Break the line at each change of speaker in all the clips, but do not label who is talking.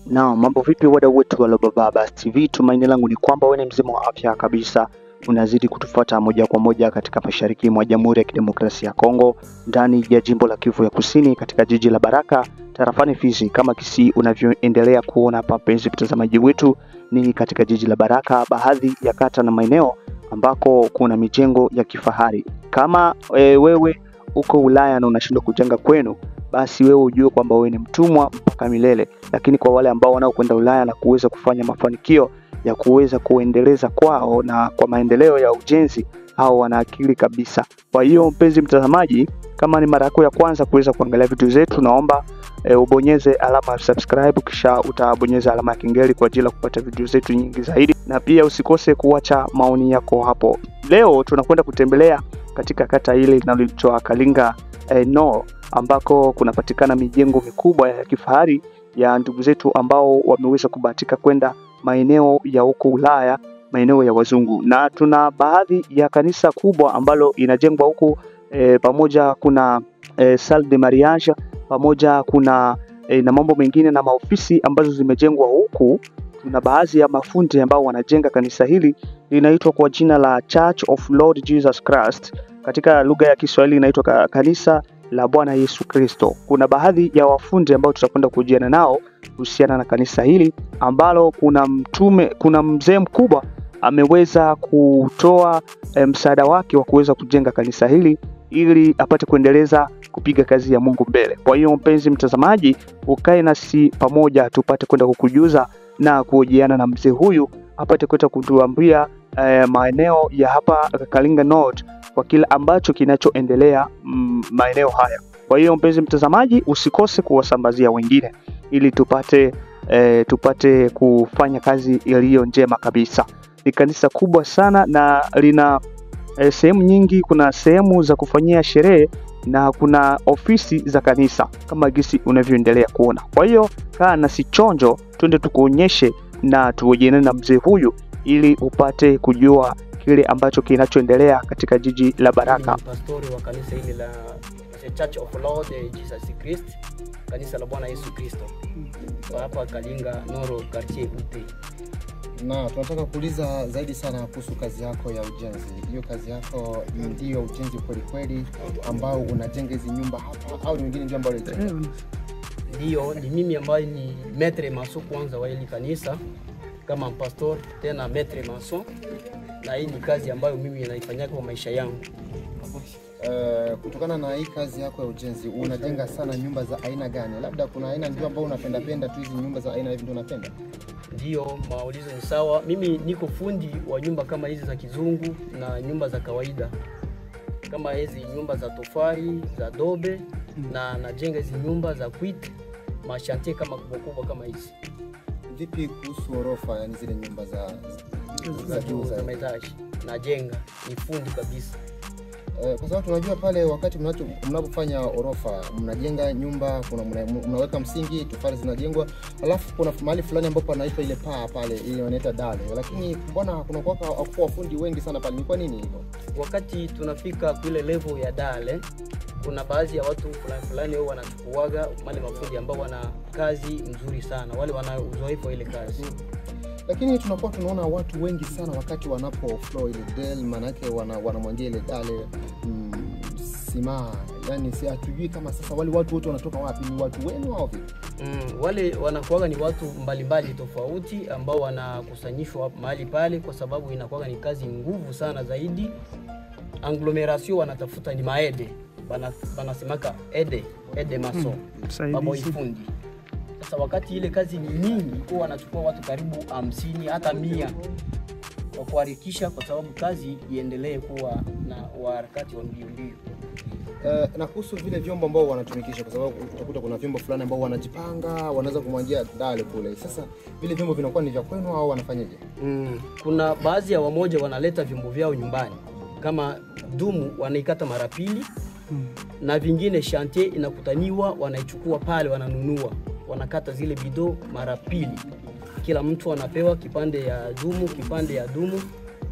Na mambo vipi wadau wetu wa Lobababas TV, tumaini langu ni kwamba wewe ni mzima wa afya kabisa. Unazidi kutufuata moja kwa moja katika mashariki mwa Jamhuri ya Kidemokrasia ya Kongo, ndani ya jimbo la Kivu ya Kusini, katika jiji la Baraka, tarafani Fizi. Kama kisi unavyoendelea kuona hapa, mpenzi mtazamaji wetu, ni katika jiji la Baraka, baadhi ya kata na maeneo ambako kuna mijengo ya kifahari. Kama wewe uko Ulaya na unashindwa kujenga kwenu, basi wewe ujue kwamba wewe ni mtumwa mpaka milele. Lakini kwa wale ambao wanaokwenda Ulaya na kuweza kufanya mafanikio ya kuweza kuendeleza kwao na kwa maendeleo ya ujenzi, hao wana akili kabisa. Kwa hiyo mpenzi mtazamaji, kama ni mara yako ya kwanza kuweza kuangalia video zetu, naomba ubonyeze alama ya subscribe, kisha utabonyeza alama ya kengele kwa ajili ya kupata video zetu nyingi zaidi, na pia usikose kuacha maoni yako hapo. Leo tunakwenda kutembelea katika kata ile linaloitwa Kalinga Nord, ambako kunapatikana mijengo mikubwa ya kifahari ya ndugu zetu ambao wameweza kubahatika kwenda maeneo ya huko Ulaya, maeneo ya wazungu. Na tuna baadhi ya kanisa kubwa ambalo inajengwa huko, pamoja kuna salle de mariage, pamoja kuna na mambo mengine na maofisi ambazo zimejengwa huku. Tuna baadhi ya mafundi ambao wanajenga kanisa hili, linaitwa kwa jina la Church of Lord Jesus Christ. Katika lugha ya Kiswahili inaitwa kanisa la Bwana Yesu Kristo. Kuna baadhi ya wafundi ambao tutakwenda kujiana nao kuhusiana na kanisa hili, ambalo kuna mzee mkubwa ameweza kutoa msaada wake wa kuweza kujenga kanisa hili ili apate kuendeleza kupiga kazi ya Mungu mbele. Kwa hiyo mpenzi mtazamaji, ukae nasi pamoja tupate kwenda kukujuza na kuhojiana na mzee huyu, apate kwenda kutuambia maeneo ya hapa Kalinga Nord kwa kila ambacho kinachoendelea maeneo haya. Kwa hiyo mpenzi mtazamaji, usikose kuwasambazia wengine ili tupate kufanya kazi iliyo njema kabisa. Ni kanisa kubwa sana na lina sehemu nyingi. Kuna sehemu za kufanyia sherehe na kuna ofisi za kanisa kama gisi unavyoendelea kuona. Kwa hiyo kaa nasi chonjo, twende tukuonyeshe na tuhojiane na mzee huyu ili upate kujua kile ambacho kinachoendelea katika jiji la Baraka.
Pastori wa kanisa hili la Church of Lord Jesus Christ, kanisa la Bwana Yesu Kristo, hapa Kalinga Nord, quartier Ute.
Na tunataka kuuliza zaidi sana kuhusu kazi yako ya ujenzi. Hiyo kazi yako ndio ujenzi kweli kweli ambao unajenga hizi nyumba hapa, au ni wengine ndio ambao wanajenga?
Ndio, ni mimi ambaye ni maître maçon kwanza wa hili kanisa, kama pastor tena maître maçon, na hii ni kazi ambayo mimi naifanya kwa maisha yangu.
Kutokana na hii kazi yako ya ujenzi, unajenga sana nyumba za aina gani? Labda kuna aina ndio ambao unapenda tu hizi nyumba za aina hivi ndio unapenda?
Ndio, maulizo ni sawa. Mimi niko fundi wa nyumba kama hizi za kizungu na nyumba za kawaida, kama hizi nyumba za tofali, za dobe, na najenga hizi nyumba za quit, mashantie kama kubwa kama hizi.
Vipi kuhusu orofa, yani zile nyumba za juu
za metaji? Najenga, ni fundi kabisa.
Kwa sababu tunajua pale wakati mnapofanya orofa, mnajenga nyumba, mnaweka msingi, tofali zinajengwa, alafu kuna mahali fulani ambapo anaitwa ile paa pale, ile wanaita dale. Lakini mbona kuna kwa fundi wengi sana pale? Ni kwa nini hivyo?
Wakati tunafika kule level ya dale, kuna baadhi ya watu fulani wao wanachukuaga wale mafundi ambao wana kazi nzuri sana, wale wana uzoefu ile kazi.
Lakini tunakuwa tunaona watu wengi sana wakati wanapo floor ile del, manake wanamwangia ile dale sima, yani si atujui kama sasa wale watu wote wanatoka wapi, ni watu wenu au vipi?
Wale wanakuwa ni watu mbalimbali tofauti ambao wanakusanyishwa mahali pale, kwa sababu inakuwa ni kazi nguvu sana zaidi. Agglomeration wanatafuta ni maede, banasemaka ede maso, babo ifundi. Sasa wakati ile kazi ni nyingi, kwa wanachukua watu karibu 50 hata 100 kwa kuharakisha, kwa sababu kazi iendelee kuwa na harakati wa mbio.
Na kuhusu vile vyombo ambao wanatumikisha, kwa sababu utakuta kuna vyombo fulani ambao wanajipanga, wanaweza kumwangia dale kule. Sasa vile vyombo vinakuwa ni vya kwenu au wanafanyaje?
Kuna baadhi ya wamoja wanaleta vyombo vyao nyumbani, kama dumu wanaikata mara pili, na vingine chantier inakutaniwa, wanaichukua pale, wananunua, wanakata zile bido mara pili. Kila mtu anapewa kipande ya dumu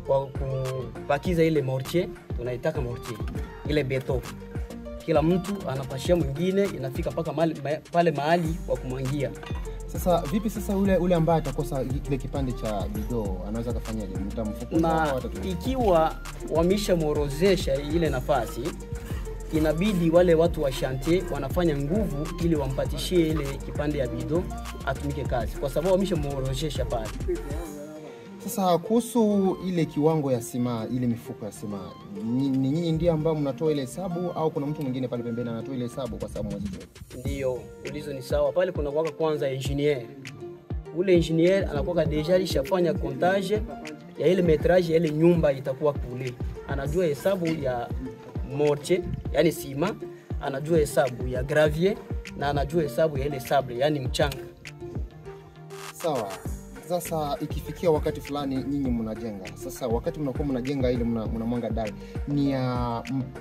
kwa kupakiza ile mortier, tunaitaka mortier, ile beto. Kila mtu anapashia mwingine, inafika paka pale mahali kwa kumwangia.
Sasa vipi sasa ule ambaye atakosa kile kipande cha bidoo anaweza kufanyaje? Mtamfukuza au atatumia?
Ikiwa wameshamorozesha ile nafasi, inabidi wale watu wa chantier wanafanya nguvu ili wampatishie ile kipande ya bidoo atumike kazi, kwa sababu wameshamorozesha pale.
Sasa kuhusu ile kiwango ya sima, ile mifuko ya sima, ni nyinyi ndio ambao mnatoa ile hesabu au kuna mtu mwingine pale pembeni anatoa ile hesabu kwa sababu mwezi?
Ndio, ulizo ni sawa. Pale kuna kwa kwanza engineer. Ule engineer anakuwa deja alishafanya comptage ya ile metrage ya ile nyumba itakuwa kule. Anajua hesabu ya mortier, yani sima, anajua hesabu ya gravier na anajua hesabu ya ile sable, yani mchanga.
Sawa. Sasa ikifikia wakati fulani nyinyi mnajenga. Sasa wakati mnakuwa mnajenga ile mnamwanga dai, ni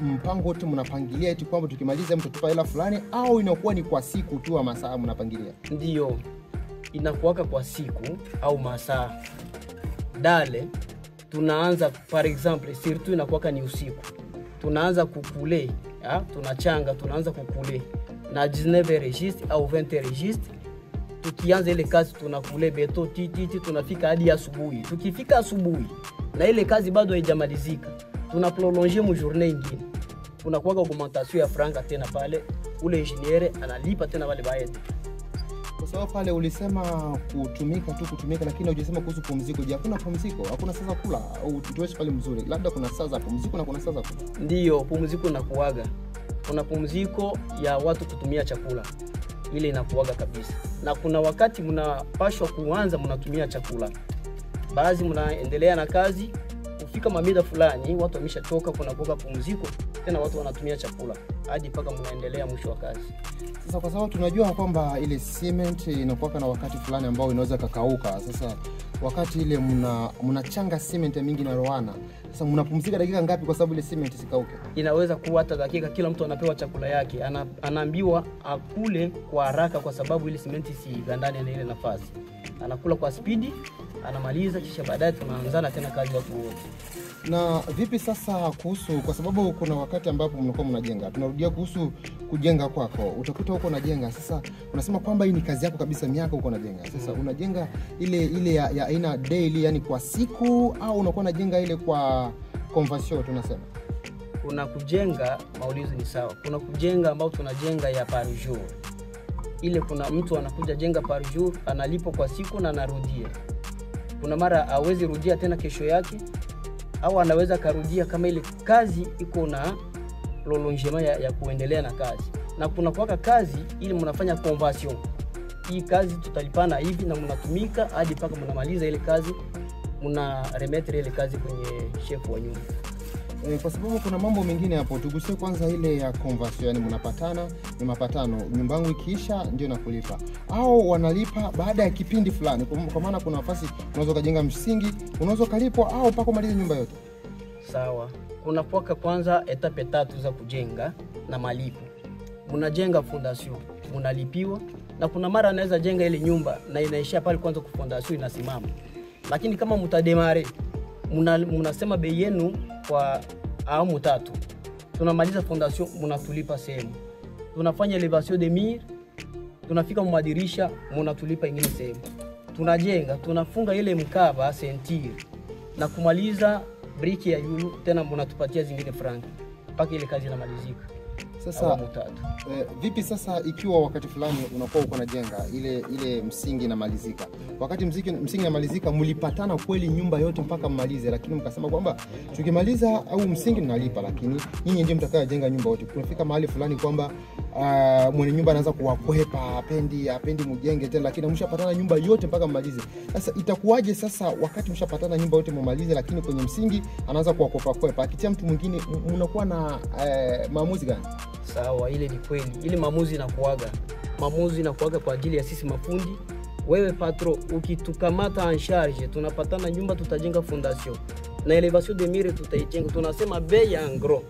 mpango wote mnapangilia eti kwamba tukimaliza mtatupa hela fulani au inakuwa ni kwa siku tu au masaa mnapangilia?
Ndio. Inakuwa kwa siku au masaa. Dale tunaanza par exemple surtout inakuwa ni usiku. Tunaanza kukule, tunachanga, tunaanza kukule na 19 registre au 20 registre. Tukianza ile kazi tunakule beto titi tunafika hadi asubuhi. Tukifika asubuhi na ile kazi bado haijamalizika, tuna prolonger mu journée nyingine. Kunakuwa augmentation ya franga tena pale, ule engineer analipa tena wale baadhi.
Kwa sababu pale ulisema kutumika, lakini hujasema kuhusu pumziko. Je, hakuna pumziko? Hakuna saa za kula au tutoeshe pale mzuri? Labda kuna saa za pumziko na kuna saa za kula.
Ndio, pumziko inakuaga. Kuna pumziko ya watu kutumia chakula. Ile inakuaga kabisa. Na kuna wakati mnapashwa kuanza mnatumia chakula. Baadhi mnaendelea na kazi, kufika mamida fulani watu wameshachoka, kuna kuoga pumziko, tena watu wanatumia chakula hadi paka mnaendelea mwisho wa kazi.
Sasa kwa sababu tunajua kwamba ile cement inakuwa na wakati fulani ambao inaweza kakauka. Sasa wakati ile mnachanga cement mingi na roana, sasa mnapumzika dakika ngapi kwa sababu ile cement isikauke?
Inaweza kuwa hata dakika, kila mtu anapewa chakula yake, anaambiwa akule kwa haraka kwa sababu ile cement isigandane na ile nafasi. Anakula kwa spidi, anamaliza, kisha baadaye tunaanzana tena kazi watu wote.
Na vipi sasa kuhusu, kwa sababu kuna wakati ambapo mnakuwa mnajenga, tunarudia kuhusu kujenga kwako, utakuta huko unajenga. Sasa unasema kwamba hii ni kazi yako kabisa, miaka huko unajenga. Sasa unajenga ile ya aina daily, yani kwa siku, au unakuwa unajenga ile kwa conversion tunasema?
Kuna kujenga, maulizo ni sawa. Kuna kujenga ambao tunajenga ya par jour. Ile kuna mtu anakuja jenga par jour, analipo kwa siku na anarudia. Kuna mara hawezi rudia tena kesho yake, au anaweza karudia kama ile kazi iko na prolongement ya kuendelea na kazi. Na kuna kwa kazi ili mnafanya conversion. Hii kazi tutalipana hivi na mnatumika hadi paka mnamaliza ile kazi, mna remettre ile kazi kwenye chef wa nyumba.
Kwa sababu kuna mambo mengine hapo. Tugusie kwanza ile ya conversion, yani mnapatana, ni mapatano, nyumba yangu ikiisha ndio nakulipa, au wanalipa baada ya kipindi fulani? Kwa maana kuna nafasi unaweza kujenga msingi, unaweza kulipwa au paka malize nyumba yote.
Sawa. Kuna poka kwanza etape 3 za kujenga na malipo. Mnajenga fondation, mnalipiwa, na kuna mara anaweza jenga ile nyumba na inaishia pale kwanza kwa fondation inasimama. Lakini kama mtademare, mnasema bei yenu kwa awamu 3. Tunamaliza fondation, mnatulipa sehemu. Tunafanya elevation de mur, tunafika madirisha, mnatulipa ingine sehemu. Tunajenga, tunafunga ile mkaba sentir na kumaliza briki ya yulu, tena mnatupatia zingine frank mpaka ile kazi inamalizika.
Sasa vipi sasa ikiwa wakati fulani unakuwa uko unajenga ile msingi inamalizika, wakati msingi inamalizika mlipatana kweli nyumba yote mpaka mmalize, lakini mkasema kwamba tukimaliza au msingi tunalipa, lakini nyinyi ndio mtakaojenga nyumba yote. Kunafika mahali fulani kwamba mwenye nyumba anaanza kuwakwepa, hapendi mjenge tena, lakini mshapatana nyumba yote mpaka mmalize. Sasa itakuwaje sasa wakati mshapatana nyumba yote mmalize, lakini kwenye msingi anaanza kuwakwepa, akitia mtu mwingine, mnakuwa na maamuzi gani?
Sawa, ile ni kweli. Ile maamuzi inakuaga kwa ajili ya sisi mafundi. Wewe patro, ukitukamata en charge, tunapatana nyumba, tutajenga fondation na elevation de mur tutaijenga, tunasema bei en gros.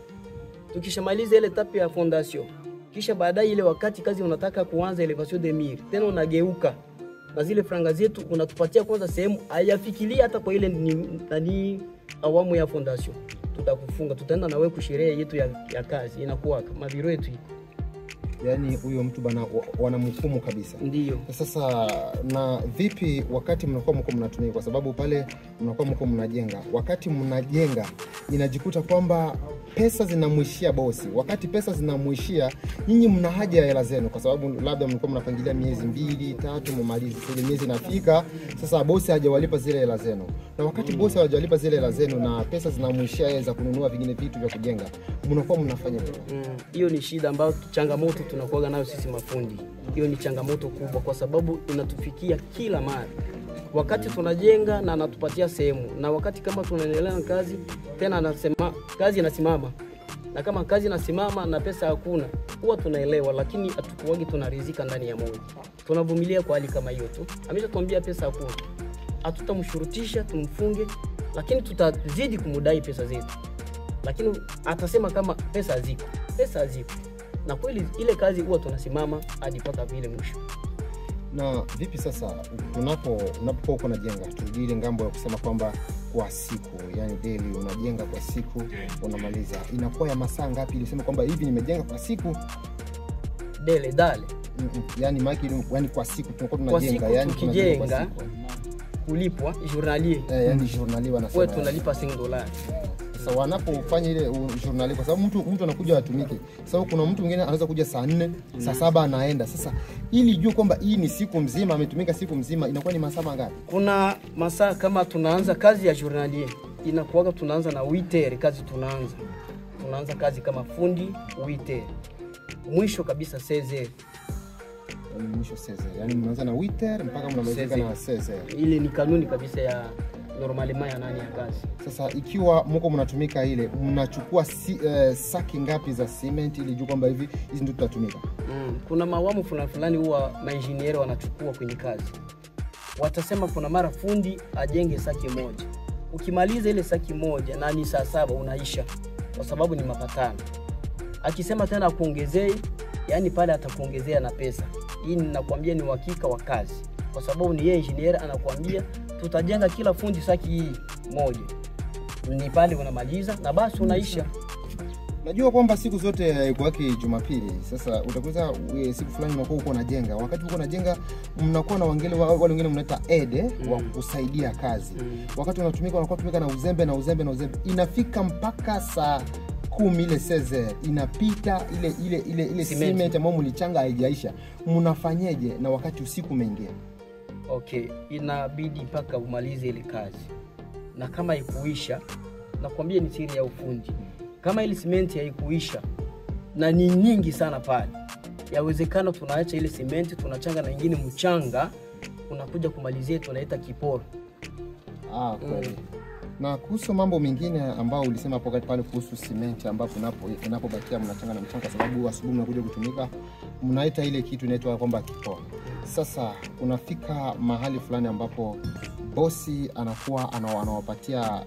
Tukishamaliza ile etape ya fondation, kisha baadaye ile wakati kazi unataka kuanza elevation de mur, tena unageuka na zile franga zetu unatupatia kwanza sehemu hayafikiria hata kwa ile ni awamu ya fondation. Tutakufunga, tutaenda na wewe kusherehe yetu ya kazi, inakuwa kama biro yetu iko.
yani huyo mtu bana wanamhukumu kabisa.
Ndio.
Sasa na vipi wakati mnakuwa mko mnatumia, kwa sababu pale mnakuwa mko mnajenga, wakati mnajenga inajikuta kwamba pesa zinamwishia bosi. Wakati pesa zinamwishia, nyinyi mna haja ya hela zenu, kwa sababu labda mlikuwa mnapangilia miezi 2, 3 mmalize. Ile miezi inafika, sasa bosi hajawalipa zile hela zenu. Na wakati bosi hajawalipa zile hela zenu na pesa zinamwishia yeye za kununua vingine vitu vya kujenga, mnakuwa mnafanya nini?
Hiyo ni shida ambayo changamoto tunakuwa nayo sisi mafundi. Hiyo ni changamoto kubwa kwa sababu inatufikia kila mara. Wakati tunajenga na anatupatia sehemu, na wakati kama tunaendelea na kazi tena anasema kazi inasimama. Na kama kazi inasimama na pesa hakuna, huwa tunaelewa, lakini hatukuwagi tunaridhika ndani ya moyo. Tunavumilia kwa hali kama hiyo tu. Ameshatuambia pesa hakuna, hatutamshurutisha tumfunge, lakini tutazidi kumudai pesa zetu. Lakini atasema kama pesa ziko. Na kweli ile kazi huwa tunasimama hadi paka vile mwisho.
Na vipi sasa unapokuwa uko unajenga, turudi ile ngambo ya kusema kwamba kwa siku, yani daily unajenga kwa siku unamaliza, inakuwa ya masaa ngapi ili useme kwamba hivi nimejenga kwa siku
dale?
Yani maki, yani kwa siku tunakuwa tunajenga, yani
tukijenga kulipwa journalier,
yani journalier wanasema
wewe tunalipa $5.
Sasa wanapofanya ile journalier, kwa sababu mtu anakuja atumike. Sasa kuna mtu mwingine anaweza kuja saa 4, saa 7 anaenda. Sasa ili jua kwamba hii ni siku mzima, ametumika siku mzima, inakuwa ni masaa ngapi?
Kuna masaa kama tunaanza kazi ya journalier, inakuwa tunaanza na 8h kazi tunaanza kazi kama fundi 8h. Mwisho kabisa 16h.
Mwisho 16h. Yani mnaanza na 8h mpaka mnamaliza na 16h.
Ile ni kanuni kabisa ya normalement ya nani ya kazi.
Sasa ikiwa mko mnatumika ile, mnachukua saki ngapi za cement ili juu kwamba hizi ndio tutatumika?
Kuna mawamu fulani huwa maengineer wanachukua kwenye kazi. Watasema kuna mara fundi ajenge saki moja. Ukimaliza ile saki moja na ni saa 7 unaisha, kwa sababu ni mapatano. Akisema tena kuongezee, yani pale atakuongezea na pesa. Hii ninakwambia ni uhakika wa kazi, kwa sababu ni yeye engineer anakuambia tutajenga kila fundi saki hii moja. Ni pale unamaliza na basi unaisha.
Najua kwamba siku zote haikuwaki Jumapili. Sasa utakuza siku fulani unakuwa uko unajenga. Wakati uko unajenga mnakuwa na wale wengine mnaita aide wa kusaidia kazi. Wakati unatumika unakuwa tumika na uzembe. Inafika mpaka saa 10 ile 16 inapita ile cement ambayo mlichanga haijaisha. Mnafanyaje na wakati usiku umeingia?
Okay, inabidi mpaka umalize ile kazi. Na kama haikuisha, nakwambia ni siri ya ufundi. Kama ile simenti haikuisha na ni nyingi sana pale, yawezekana tunaacha ile simenti tunachanga na nyingine mchanga, unakuja kumalizia tunaita kiporo.
Kweli. Na kuhusu mambo mengine ambao ulisema hapo pale kuhusu simenti, ambapo inapobakia mnachanga na mchanga, sababu asubuhi mnakuja kutumika, mnaita ile kitu inaitwa kwamba kiporo. Sasa unafika mahali fulani ambapo bosi anakuwa anawapatia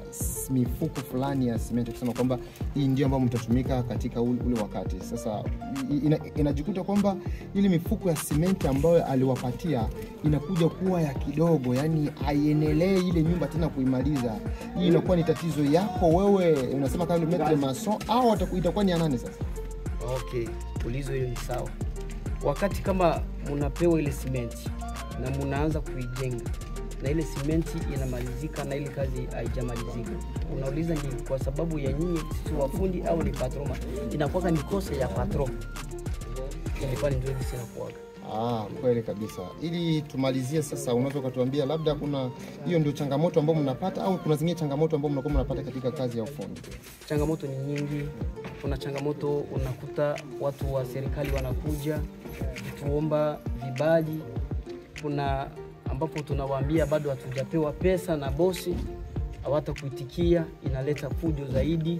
mifuko fulani ya simenti kusema kwamba hii ndio ambayo mtatumika katika ule wakati. Sasa inajikuta kwamba ile mifuko ya simenti ambayo aliwapatia inakuja kuwa ya kidogo, yani haiendelee ile nyumba tena kuimaliza. Hii inakuwa ni tatizo yako wewe, unasema kama metre mason au itakuwa ni ya nani sasa?
Okay, ulizo hiyo ni sawa. Wakati kama mnapewa ile simenti na mnaanza kuijenga na ile simenti inamalizika na ile kazi haijamalizika, unauliza ni kwa sababu ya nyinyi sisi wafundi au ni patron? Inakuwa ni kosa ya patron. Ilikuwa ndio hivi sina kuaga.
Kweli kabisa. Ili tumalizie sasa, unaweza kutuambia labda kuna hiyo ndio changamoto ambayo mnapata au kuna zingine changamoto ambazo mnakuwa mnapata katika kazi ya ufundi?
Changamoto ni nyingi. Kuna changamoto unakuta watu wa serikali wanakuja kutuomba vibali. Kuna ambapo tunawaambia bado hatujapewa pesa na bosi, hawatakuitikia, inaleta fujo zaidi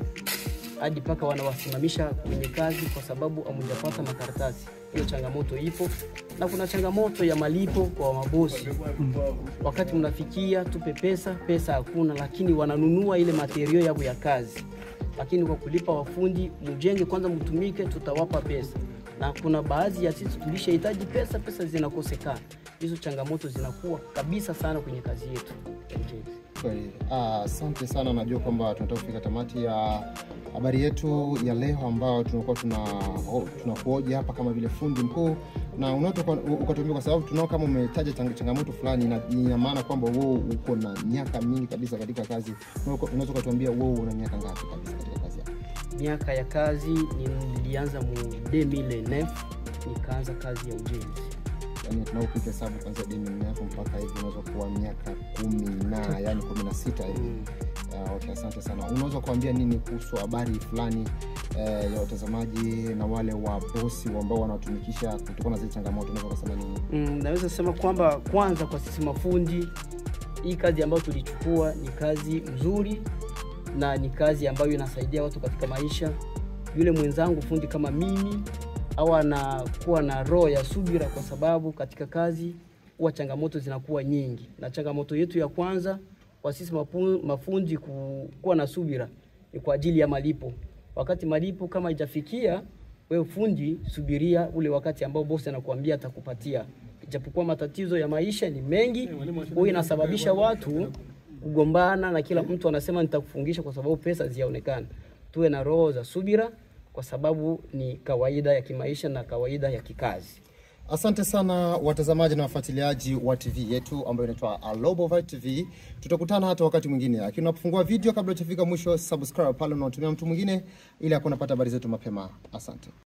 hadi paka wanawasimamisha kwenye kazi kwa sababu hamjapata makaratasi. Hiyo changamoto ipo. Na kuna changamoto ya malipo kwa mabosi. Wakati mnafikia tupe pesa hakuna, lakini wananunua ile material yao ya kazi. Lakini kwa kulipa wafundi, mjenge kwanza mtumike, tutawapa pesa. Na kuna baadhi ya sisi tulishahitaji pesa zinakosekana. Hizo changamoto zinakuwa kabisa sana kwenye kazi yetu.
Kweli. Asante sana, najua kwamba tunataka kufika tamati ya habari yetu ya leo ambao tunakuwa tunakuoja hapa kama vile fundi mkuu, na unaweza ukatuambia, kwa sababu tunao kama umetaja changamoto fulani, na ina maana kwamba wewe uko na miaka mingi kabisa katika kazi. Unaweza ukatuambia wewe una miaka ngapi kabisa katika kazi yako?
Miaka ya kazi nilianza mu 2009, nikaanza kazi ya ujenzi.
Yani tunaopiga hesabu kuanzia 2009 mpaka hivi unaweza kuwa miaka 10 na yani 16 hivi. Okay, asante sana. Unaweza kuambia nini kuhusu habari fulani ya watazamaji na wale wa bosi ambao wanatumikisha kutokana na zile changamoto, unaweza kusema nini?
Naweza kusema kwamba kwanza kwa sisi mafundi, hii kazi ambayo tulichukua ni kazi nzuri na ni kazi ambayo inasaidia watu katika maisha. Yule mwenzangu fundi kama mimi au anakuwa na roho ya subira, kwa sababu katika kazi huwa changamoto zinakuwa nyingi, na changamoto yetu ya kwanza kwa sisi mafundi kuwa na subira ni kwa ajili ya malipo. Wakati malipo kama haijafikia, wewe fundi subiria ule wakati ambao bosi anakuambia atakupatia. Ijapokuwa matatizo ya maisha ni mengi, huwa inasababisha watu kugombana na kila mtu anasema nitakufungisha kwa sababu pesa zionekana. Tuwe na roho za subira, kwa sababu ni kawaida ya kimaisha na kawaida ya kikazi.
Asante sana watazamaji na wafuatiliaji wa TV yetu ambayo inaitwa Global TV. Tutakutana hata wakati mwingine. Lakini unapofungua video, kabla hujafika mwisho, subscribe pale unaotumia mtu mwingine ili akapata habari zetu mapema. Asante.